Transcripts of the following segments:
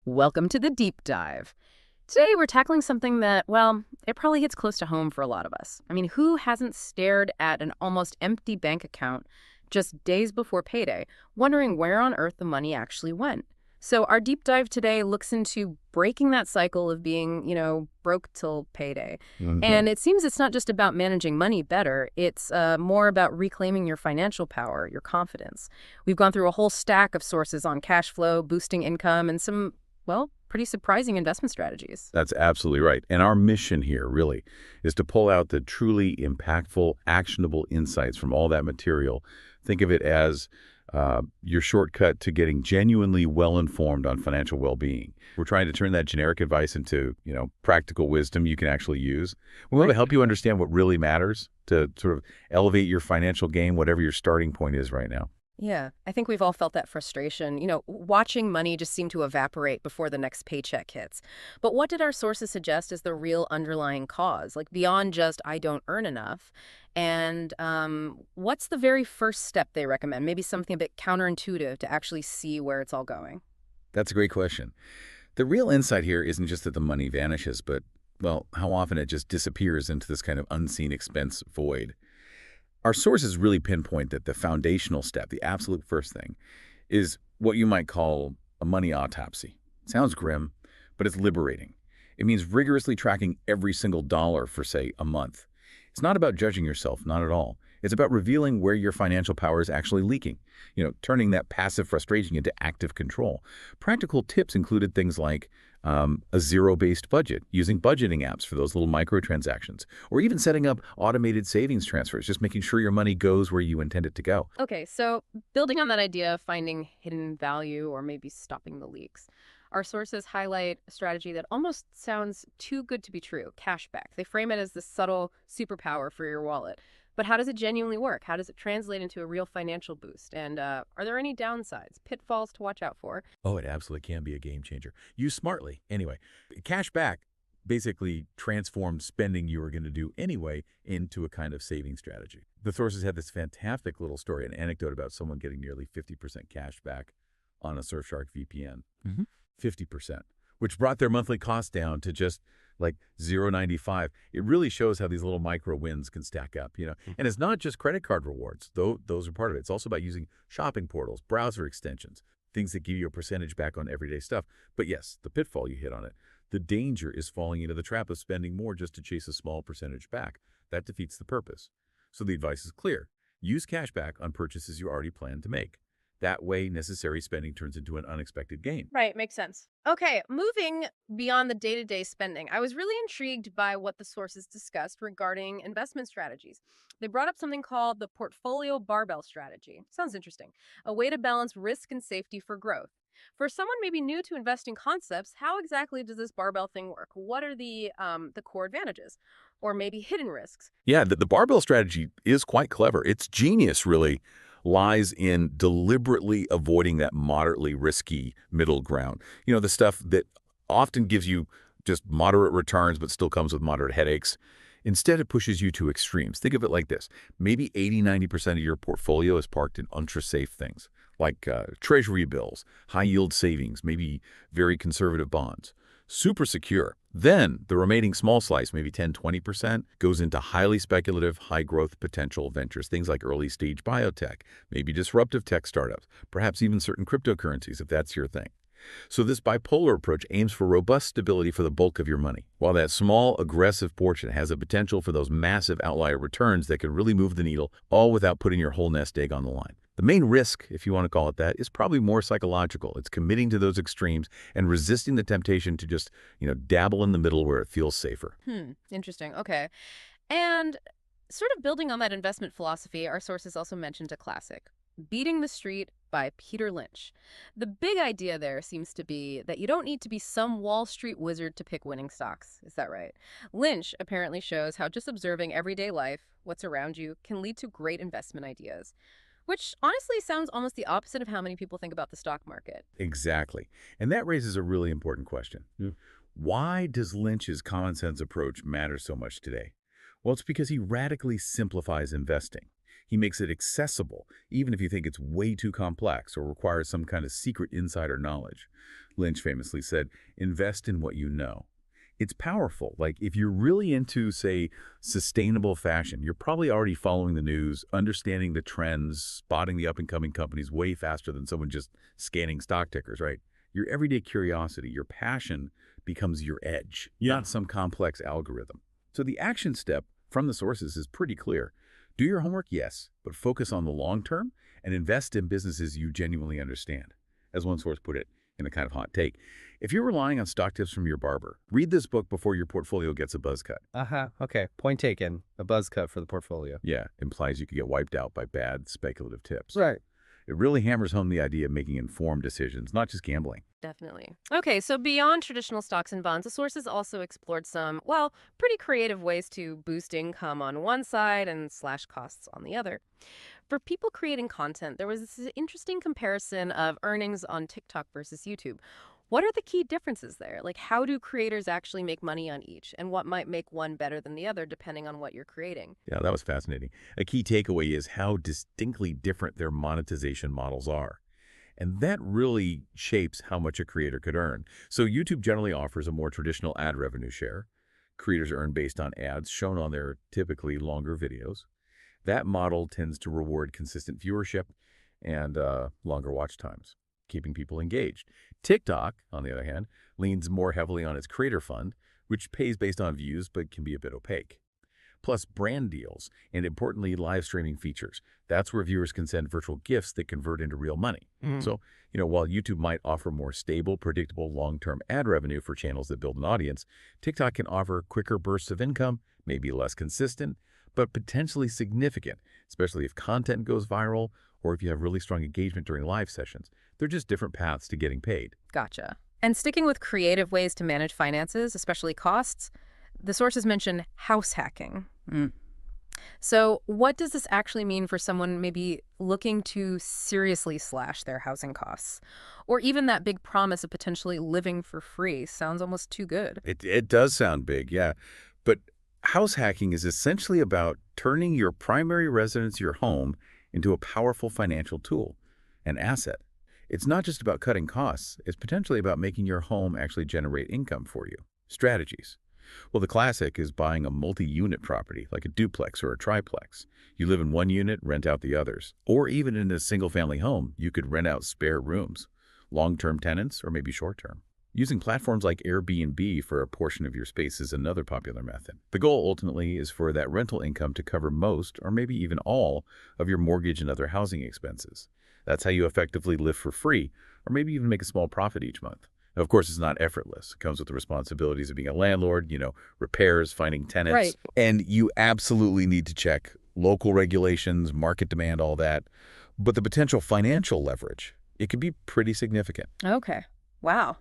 Welcome to the deep dive. Today we're tackling something that, well, it probably hits close to home for a lot of us. I mean, who hasn't stared at an almost empty bank account just days before payday, wondering where on earth the money actually went? So our deep dive today looks into breaking that cycle of being, broke till payday. Mhm. And it seems it's not just about managing money better, it's more about reclaiming your financial power, your confidence. We've gone through a whole stack of sources on cash flow, boosting income, and some, well, pretty surprising investment strategies. That's absolutely right. And our mission here, really, is to pull out the truly impactful, actionable insights from all that material. Think of it as your shortcut to getting genuinely well-informed on financial well-being. We're trying to turn that generic advice into, practical wisdom you can actually use. We want to help you understand what really matters to sort of elevate your financial game, whatever your starting point is right now. Yeah, I think we've all felt that frustration. Watching money just seem to evaporate before the next paycheck hits. But what did our sources suggest is the real underlying cause, like beyond just I don't earn enough? And what's the very first step they recommend? Maybe something a bit counterintuitive to actually see where it's all going. That's a great question. The real insight here isn't just that the money vanishes, but, well, how often it just disappears into this kind of unseen expense void. Our sources really pinpoint that the foundational step, the absolute first thing, is what you might call a money autopsy. Sounds grim, but it's liberating. It means rigorously tracking every single dollar for, say, a month. It's not about judging yourself, not at all. It's about revealing where your financial power is actually leaking, turning that passive frustration into active control. Practical tips included things like a zero-based budget, using budgeting apps for those little microtransactions, or even setting up automated savings transfers, just making sure your money goes where you intend it to go. Okay, so building on that idea of finding hidden value or maybe stopping the leaks, our sources highlight a strategy that almost sounds too good to be true, cashback. They frame it as the subtle superpower for your wallet. But how does it genuinely work? How does it translate into a real financial boost? And are there any downsides, pitfalls to watch out for? Oh, it absolutely can be a game changer. Use smartly. Anyway, cash back basically transformed spending you were going to do anyway into a kind of saving strategy. The sources had this fantastic little story, an anecdote about someone getting nearly 50% cash back on a Surfshark VPN. 50%, which brought their monthly cost down to just like 0.95. It really shows how these little micro wins can stack up. And it's not just credit card rewards, though those are part of it. It's also about using shopping portals, browser extensions, things that give you a percentage back on everyday stuff. But yes, the pitfall, you hit on it. The danger is falling into the trap of spending more just to chase a small percentage back. That defeats the purpose. So the advice is clear. Use cash back on purchases you already plan to make. That way, necessary spending turns into an unexpected gain. Right, makes sense. Okay, moving beyond the day-to-day spending, I was really intrigued by what the sources discussed regarding investment strategies. They brought up something called the portfolio barbell strategy. Sounds interesting. A way to balance risk and safety for growth. For someone maybe new to investing concepts, how exactly does this barbell thing work? What are the core advantages, or maybe hidden risks? Yeah, the barbell strategy is quite clever. Its genius really lies in deliberately avoiding that moderately risky middle ground. The stuff that often gives you just moderate returns but still comes with moderate headaches. Instead, it pushes you to extremes. Think of it like this. Maybe 80–90% of your portfolio is parked in ultra-safe things, like treasury bills, high-yield savings, maybe very conservative bonds. Super secure. Then the remaining small slice, maybe 10–20%, goes into highly speculative, high-growth potential ventures, things like early-stage biotech, maybe disruptive tech startups, perhaps even certain cryptocurrencies, if that's your thing. So this bipolar approach aims for robust stability for the bulk of your money, while that small, aggressive portion has the potential for those massive outlier returns that can really move the needle, all without putting your whole nest egg on the line. The main risk, if you want to call it that, is probably more psychological. It's committing to those extremes and resisting the temptation to just, dabble in the middle where it feels safer. Interesting. Okay. And sort of building on that investment philosophy, our sources also mentioned a classic, Beating the Street by Peter Lynch. The big idea there seems to be that you don't need to be some Wall Street wizard to pick winning stocks. Is that right? Lynch apparently shows how just observing everyday life, what's around you, can lead to great investment ideas, which honestly sounds almost the opposite of how many people think about the stock market. Exactly. And that raises a really important question. Why does Lynch's common sense approach matter so much today? Well, it's because he radically simplifies investing. He makes it accessible, even if you think it's way too complex or requires some kind of secret insider knowledge. Lynch famously said, invest in what you know. It's powerful. Like, if you're really into, say, sustainable fashion, you're probably already following the news, understanding the trends, spotting the up-and-coming companies way faster than someone just scanning stock tickers, right? Your everyday curiosity, your passion becomes your edge, not some complex algorithm. So the action step from the sources is pretty clear. Do your homework, yes, but focus on the long term and invest in businesses you genuinely understand. As one source put it in a kind of hot take, if you're relying on stock tips from your barber, read this book before your portfolio gets a buzz cut. Uh-huh. Okay. Point taken. A buzz cut for the portfolio. Yeah, implies you could get wiped out by bad speculative tips. Right. It really hammers home the idea of making informed decisions, not just gambling. Definitely. Okay, so beyond traditional stocks and bonds, the sources also explored some, well, pretty creative ways to boost income on one side and slash costs on the other. For people creating content, there was this interesting comparison of earnings on TikTok versus YouTube. What are the key differences there? Like, how do creators actually make money on each, and what might make one better than the other depending on what you're creating? Yeah, that was fascinating. A key takeaway is how distinctly different their monetization models are. And that really shapes how much a creator could earn. So YouTube generally offers a more traditional ad revenue share. Creators earn based on ads shown on their typically longer videos. That model tends to reward consistent viewership and longer watch times, keeping people engaged. TikTok, on the other hand, leans more heavily on its creator fund, which pays based on views but can be a bit opaque. Plus brand deals and, importantly, live streaming features. That's where viewers can send virtual gifts that convert into real money. So, while YouTube might offer more stable, predictable, long-term ad revenue for channels that build an audience, TikTok can offer quicker bursts of income, maybe less consistent, but potentially significant, especially if content goes viral or if you have really strong engagement during live sessions. They're just different paths to getting paid. Gotcha. And sticking with creative ways to manage finances, especially costs, the sources mention house hacking. So what does this actually mean for someone maybe looking to seriously slash their housing costs? Or even that big promise of potentially living for free sounds almost too good. It does sound big, yeah. But house hacking is essentially about turning your primary residence, your home, into a powerful financial tool, an asset. It's not just about cutting costs. It's potentially about making your home actually generate income for you. Strategies. Well, the classic is buying a multi-unit property, like a duplex or a triplex. You live in one unit, rent out the others. Or even in a single-family home, you could rent out spare rooms, long-term tenants, or maybe short-term. Using platforms like Airbnb for a portion of your space is another popular method. The goal ultimately is for that rental income to cover most, or maybe even all, of your mortgage and other housing expenses. That's how you effectively live for free, or maybe even make a small profit each month. Now, of course, it's not effortless. It comes with the responsibilities of being a landlord, repairs, finding tenants. Right. And you absolutely need to check local regulations, market demand, all that. But the potential financial leverage, it could be pretty significant. Okay. Wow.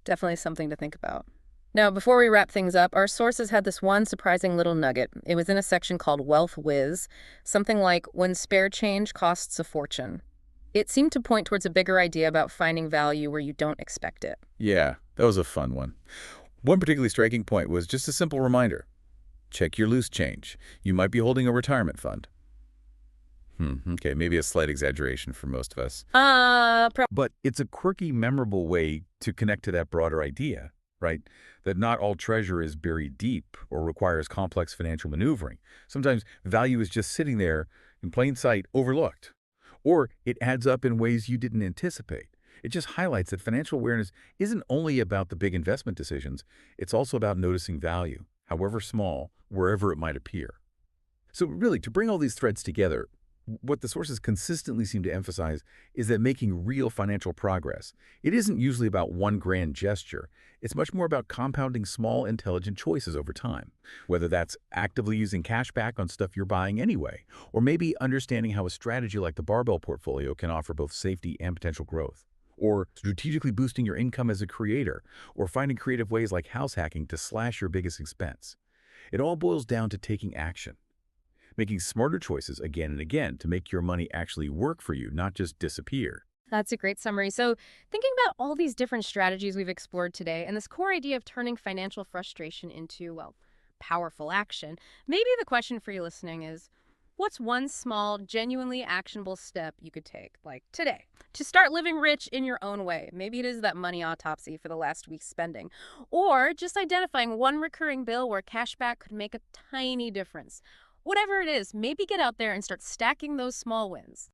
Definitely something to think about. Now, before we wrap things up, our sources had this one surprising little nugget. It was in a section called Wealth Whiz, something like when spare change costs a fortune. It seemed to point towards a bigger idea about finding value where you don't expect it. Yeah, that was a fun one. One particularly striking point was just a simple reminder. Check your loose change. You might be holding a retirement fund. Okay, maybe a slight exaggeration for most of us. But it's a quirky, memorable way to connect to that broader idea, right? That not all treasure is buried deep or requires complex financial maneuvering. Sometimes value is just sitting there in plain sight, overlooked. Or it adds up in ways you didn't anticipate. It just highlights that financial awareness isn't only about the big investment decisions, it's also about noticing value, however small, wherever it might appear. So really, to bring all these threads together, what the sources consistently seem to emphasize is that making real financial progress, it isn't usually about one grand gesture. It's much more about compounding small, intelligent choices over time, whether that's actively using cashback on stuff you're buying anyway, or maybe understanding how a strategy like the barbell portfolio can offer both safety and potential growth, or strategically boosting your income as a creator, or finding creative ways like house hacking to slash your biggest expense. It all boils down to taking action. Making smarter choices again and again to make your money actually work for you, not just disappear. That's a great summary. So, thinking about all these different strategies we've explored today and this core idea of turning financial frustration into, well, powerful action, maybe the question for you listening is, What's one small, genuinely actionable step you could take, like today, to start living rich in your own way? Maybe it is that money autopsy for the last week's spending, or just identifying one recurring bill where cashback could make a tiny difference. Whatever it is, maybe get out there and start stacking those small wins.